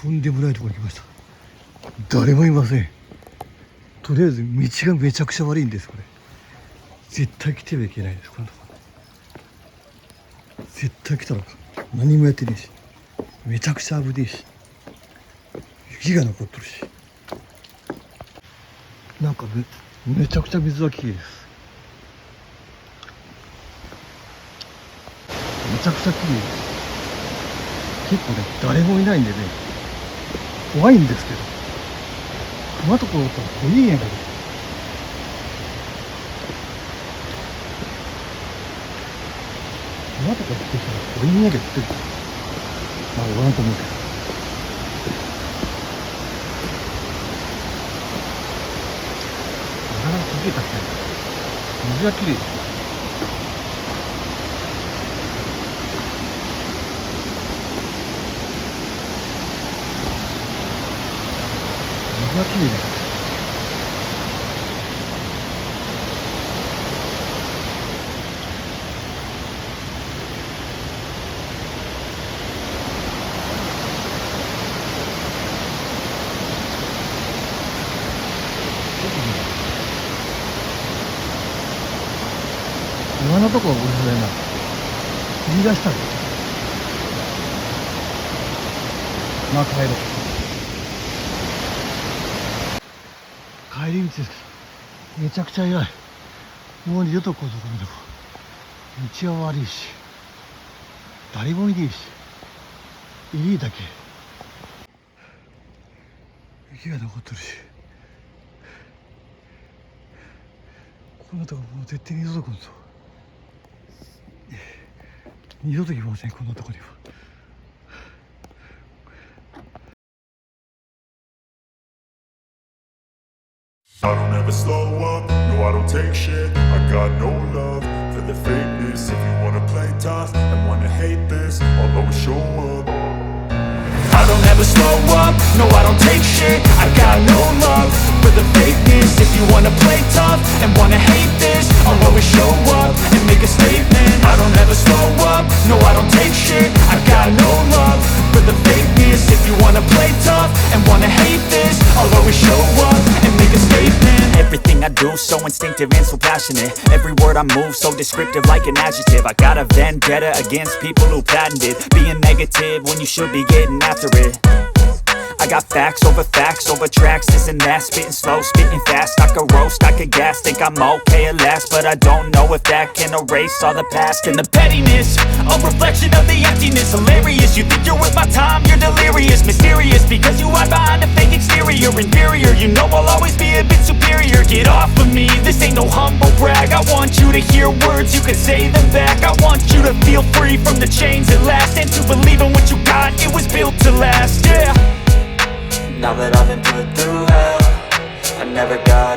とんでもないところに来ました。誰もいません。とりあえず道がめちゃくちゃ悪いんです。これ絶対来てはいけないです。このところ絶対来たら何もやってねえし、めちゃくちゃ危ねえし、雪が残ってるし、なんかめちゃくちゃ水はきれいです。めちゃくちゃきれいです。結構ね、誰もいないんでね、怖いんですけど、熊とかだったら怖いんやけど、熊とか来てきたら怖いんやけどって、まあ言わんと思うけど、なかなか溶けたって水がきれいです。水がきれいです。今のところ俺それな言い出したんです。まあ帰ろう。帰り道ですけどめちゃくちゃ偉い。もう二度とこうとこでも道は悪いし誰もいねえし、いいだけ雪が残ってるし、こんなとこもう絶対二度と来んぞ。二度と来ません、こんなとこには。I don't ever slow up, no I don't take shit. I got no love for the fakeness. If you wanna play tough and wanna hate this, I'll always show up. I don't ever slow up, no I don't take shit. I got no love for the fakeness. If you wanna play tough and wanna hate this, I'll always show up and make a statement. I don't ever slow up, no I don't take shit. I got no love for the fakeness. If you wanna play tough and wanna hate this, I'll always show up and make a statement. Everything I do so instinctive and so passionate. Every word I move so descriptive like an adjective. I got a vendetta against people who patented being negative when you should be getting after it. I got facts over tracks, this and that. Spitting slow, spitting fast. I could roast, I could gas. Think I'm okay at last, but I don't know if that can erase all the past. And the pettiness, a reflection of the emptiness. Hilarious, you think you're worth my time, you're delirious. Mysterious, because you hide behind a fake exterior. Inferior, you know I'll always be a bit superior. Get off of me, this ain't no humble brag. I want you to hear words, you can say them back. I want you to feel free from the chains at last, and to believe in what you got, it was built to last, yeah. Now that I've been put through hell, I never got